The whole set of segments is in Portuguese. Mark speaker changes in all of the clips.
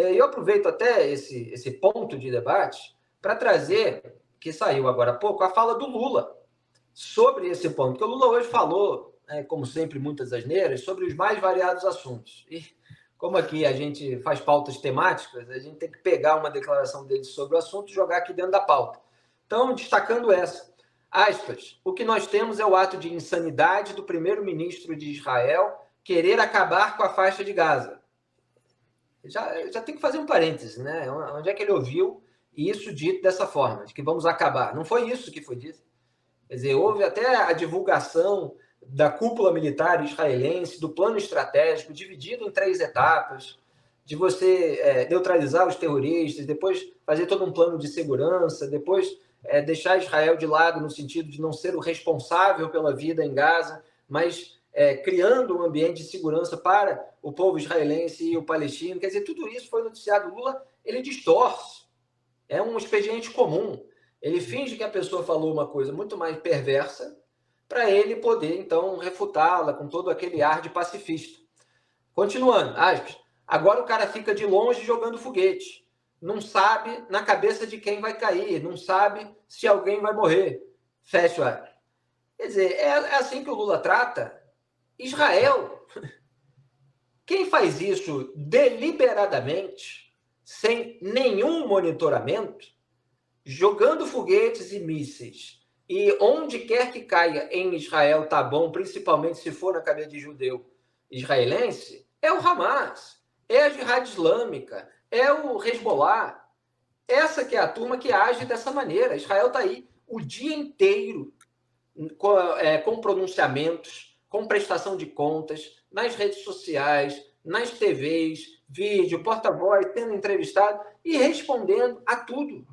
Speaker 1: Eu aproveito até esse ponto de debate para trazer, que saiu agora há pouco, a fala do Lula sobre esse ponto, porque o Lula hoje falou, como sempre, muitas asneiras, sobre os mais variados assuntos. E como aqui a gente faz pautas temáticas, a gente tem que pegar uma declaração dele sobre o assunto e jogar aqui dentro da pauta. Então, destacando essa, aspas, o que nós temos é o ato de insanidade do primeiro-ministro de Israel querer acabar com a faixa de Gaza. Já tem que fazer um parêntese, né? Onde é que ele ouviu isso dito dessa forma, de que vamos acabar? Não foi isso que foi dito. Quer dizer, houve até a divulgação da cúpula militar israelense, do plano estratégico, dividido em 3 etapas, de você neutralizar os terroristas, depois fazer todo um plano de segurança, depois deixar Israel de lado no sentido de não ser o responsável pela vida em Gaza, mas criando um ambiente de segurança para o povo israelense e o palestino. Quer dizer, tudo isso foi noticiado. Lula, ele distorce. É um expediente comum. Ele finge que a pessoa falou uma coisa muito mais perversa para ele poder, então, refutá-la com todo aquele ar de pacifista. Continuando, aspas, agora o cara fica de longe jogando foguete. Não sabe na cabeça de quem vai cair, não sabe se alguém vai morrer. Fecha o aspas. Quer dizer, é assim que o Lula trata Israel. Quem faz isso deliberadamente, sem nenhum monitoramento, jogando foguetes e mísseis, e onde quer que caia em Israel, tá bom, principalmente se for na cabeça de judeu israelense, é o Hamas, é a Jihad Islâmica, é o Hezbollah. Essa que é a turma que age dessa maneira. Israel está aí o dia inteiro com pronunciamentos, com prestação de contas, nas redes sociais, nas TVs, vídeo, porta-voz, sendo entrevistado e respondendo a tudo.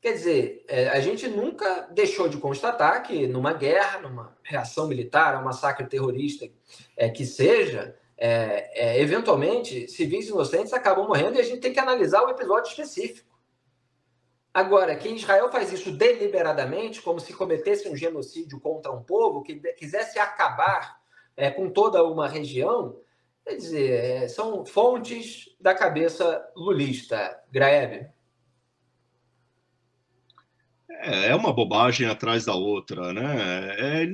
Speaker 1: Quer dizer, a gente nunca deixou de constatar que numa guerra, numa reação militar, um massacre terrorista que seja, eventualmente civis inocentes acabam morrendo e a gente tem que analisar o episódio específico. Agora, que Israel faz isso deliberadamente, como se cometesse um genocídio contra um povo, que quisesse acabar com toda uma região, quer dizer, são fontes da cabeça lulista, Graeb.
Speaker 2: É uma bobagem atrás da outra, né?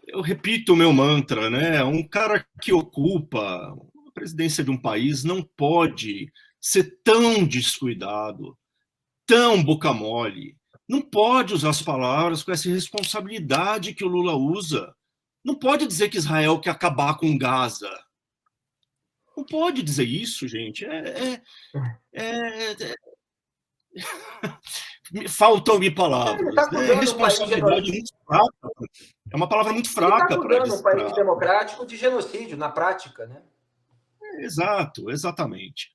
Speaker 2: Eu repito o meu mantra, né? Um cara que ocupa a presidência de um país não pode ser tão descuidado, tão boca mole. Não pode usar as palavras com essa responsabilidade que o Lula usa. Não pode dizer que Israel quer acabar com Gaza. Não pode dizer isso, gente. Faltam-me
Speaker 1: Ele
Speaker 2: palavras.
Speaker 1: está
Speaker 2: Né?
Speaker 1: acusando um país
Speaker 2: Responsabilidade muito fraca. É uma palavra muito
Speaker 1: Ele está
Speaker 2: fraca para.
Speaker 1: acusando um país democrático de genocídio, na prática, né?
Speaker 2: Exato, exatamente.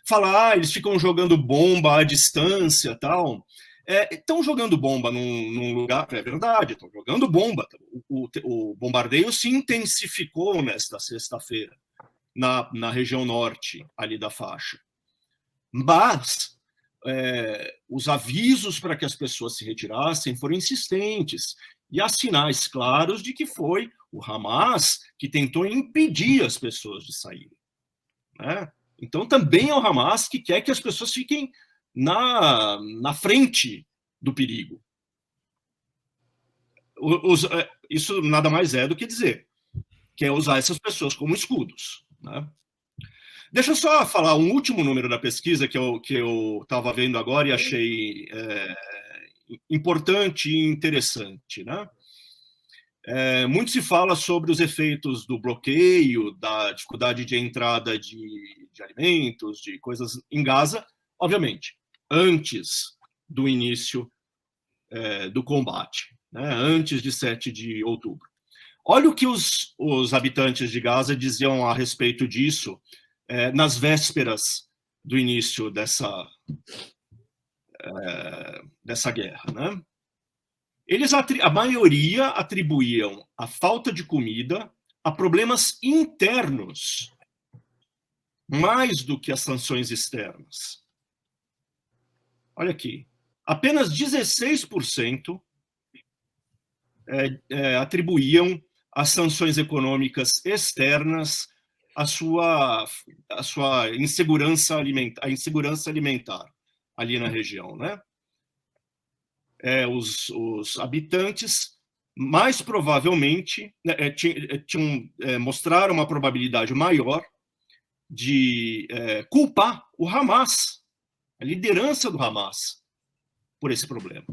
Speaker 2: Falar, eles ficam jogando bomba à distância, tal. Estão jogando bomba num lugar, é verdade, estão jogando bomba. O bombardeio se intensificou nesta sexta-feira, na região norte ali da faixa. Mas os avisos para que as pessoas se retirassem foram insistentes. E há sinais claros de que foi o Hamas que tentou impedir as pessoas de saírem. Né? Então, também é o Hamas que quer que as pessoas fiquem na frente do perigo. Isso nada mais é do que dizer que é usar essas pessoas como escudos. Né? Deixa eu só falar um último número da pesquisa que eu estava vendo agora e achei importante e interessante. Né? Muito se fala sobre os efeitos do bloqueio, da dificuldade de entrada de alimentos, de coisas em Gaza, obviamente, antes do início do combate, né? Antes de 7 de outubro. Olha o que os habitantes de Gaza diziam a respeito disso nas vésperas do início dessa guerra. Né? A maioria atribuíam a falta de comida a problemas internos, mais do que as sanções externas. Olha aqui, apenas 16% atribuíam as sanções econômicas externas a sua, a sua insegurança alimentar, a insegurança alimentar ali na região, né? Os habitantes mais provavelmente, né, mostraram uma probabilidade maior de culpar o Hamas, a liderança do Hamas, por esse problema.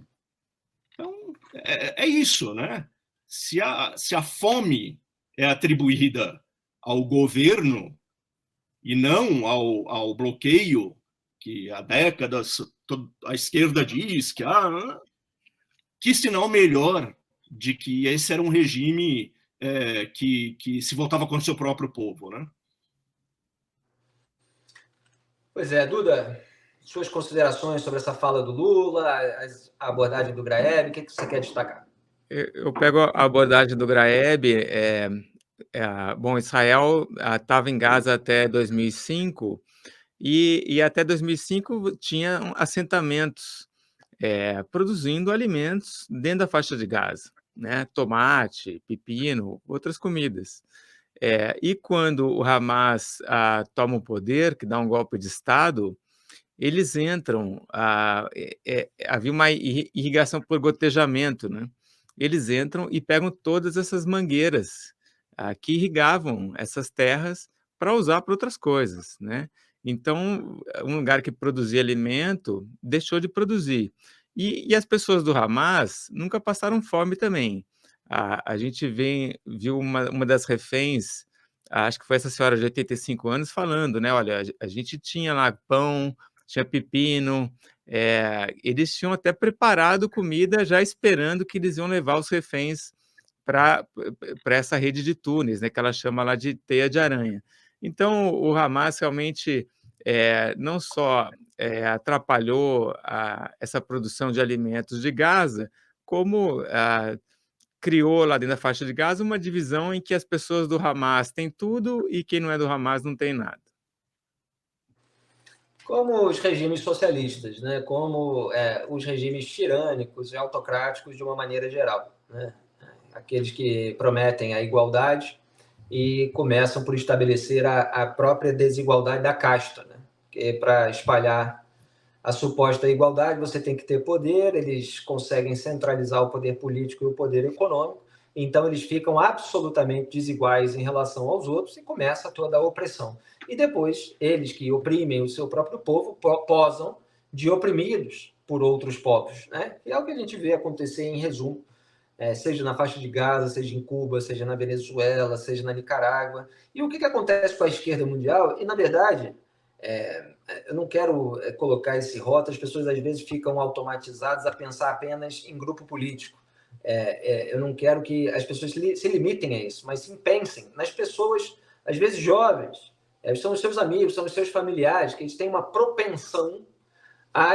Speaker 2: Então, é isso, né? Se a fome é atribuída ao governo e não ao bloqueio que há décadas a esquerda diz que sinal melhor de que esse era um regime que se voltava contra o seu próprio povo, né?
Speaker 1: Pois é, Duda, suas considerações sobre essa fala do Lula, a abordagem do Graeb, o que você quer destacar?
Speaker 3: Eu pego a abordagem do Graeb. Bom, Israel estava em Gaza até 2005 e até 2005 tinha assentamentos produzindo alimentos dentro da faixa de Gaza, né? Tomate, pepino, outras comidas. E quando o Hamas toma o poder, que dá um golpe de Estado, eles entram, havia uma irrigação por gotejamento, né? Eles entram e pegam todas essas mangueiras que irrigavam essas terras para usar para outras coisas, né? Então, um lugar que produzia alimento deixou de produzir. E as pessoas do Hamas nunca passaram fome também. A gente viu uma das reféns, acho que foi essa senhora de 85 anos, falando, né? Olha, a gente tinha lá pão, tinha pepino, eles tinham até preparado comida já esperando que eles iam levar os reféns para essa rede de túneis, né, que ela chama lá de teia de aranha. Então, o Hamas realmente não só atrapalhou essa produção de alimentos de Gaza, como criou lá dentro da faixa de Gaza uma divisão em que as pessoas do Hamas têm tudo e quem não é do Hamas não tem nada.
Speaker 1: Como os regimes socialistas, né? Como os regimes tirânicos e autocráticos de uma maneira geral, né? Aqueles que prometem a igualdade e começam por estabelecer a própria desigualdade da casta, né? Que para espalhar a suposta igualdade você tem que ter poder, eles conseguem centralizar o poder político e o poder econômico, então eles ficam absolutamente desiguais em relação aos outros e começa toda a opressão. E depois, eles que oprimem o seu próprio povo, posam de oprimidos por outros povos, né? E é o que a gente vê acontecer em resumo, seja na faixa de Gaza, seja em Cuba, seja na Venezuela, seja na Nicarágua. E o que acontece com a esquerda mundial? E, na verdade, eu não quero colocar esse rótulo, as pessoas às vezes ficam automatizadas a pensar apenas em grupo político. Eu não quero que as pessoas se limitem a isso, mas sim pensem nas pessoas, às vezes jovens, são os seus amigos, são os seus familiares, que eles têm uma propensão a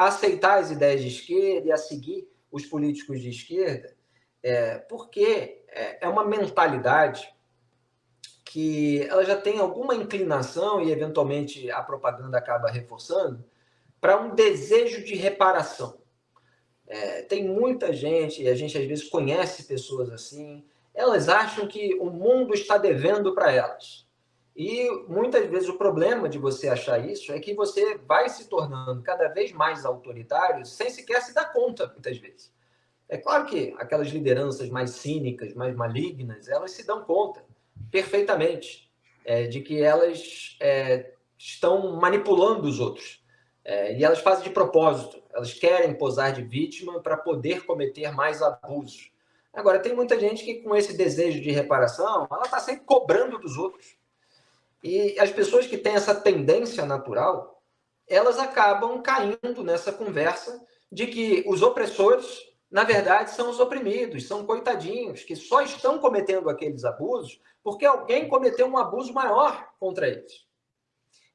Speaker 1: aceitar as ideias de esquerda e a seguir os políticos de esquerda, porque é uma mentalidade que ela já tem alguma inclinação, e eventualmente a propaganda acaba reforçando, para um desejo de reparação. Tem muita gente, e a gente às vezes conhece pessoas assim, elas acham que o mundo está devendo para elas. E muitas vezes o problema de você achar isso é que você vai se tornando cada vez mais autoritário sem sequer se dar conta, muitas vezes. É claro que aquelas lideranças mais cínicas, mais malignas, elas se dão conta perfeitamente de que elas estão manipulando os outros. E elas fazem de propósito. Elas querem posar de vítima para poder cometer mais abusos. Agora, tem muita gente que, com esse desejo de reparação, ela está sempre cobrando dos outros. E as pessoas que têm essa tendência natural, elas acabam caindo nessa conversa de que os opressores, na verdade, são os oprimidos, são coitadinhos, que só estão cometendo aqueles abusos porque alguém cometeu um abuso maior contra eles.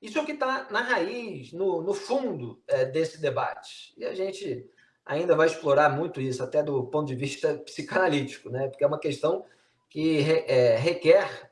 Speaker 1: Isso é o que está na raiz, no fundo desse debate. E a gente ainda vai explorar muito isso, até do ponto de vista psicanalítico, né? Porque é uma questão que requer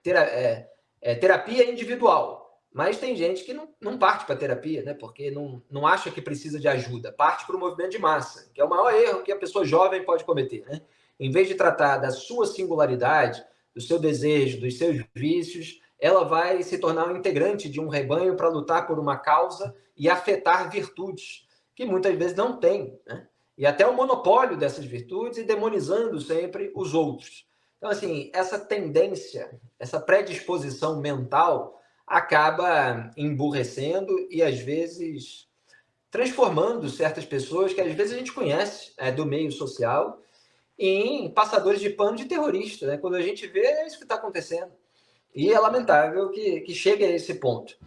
Speaker 1: terapia individual. Mas tem gente que não parte para terapia, né? Porque não acha que precisa de ajuda. Parte para o movimento de massa, que é o maior erro que a pessoa jovem pode cometer, né? Em vez de tratar da sua singularidade, do seu desejo, dos seus vícios, ela vai se tornar um integrante de um rebanho para lutar por uma causa e afetar virtudes que muitas vezes não tem, né? E até o monopólio dessas virtudes e demonizando sempre os outros. Então, assim, essa tendência, essa predisposição mental acaba emburrecendo e, às vezes, transformando certas pessoas que, às vezes, a gente conhece do meio social em passadores de pano de terrorista, né? Quando a gente vê, é isso que está acontecendo. E é lamentável que chegue a esse ponto.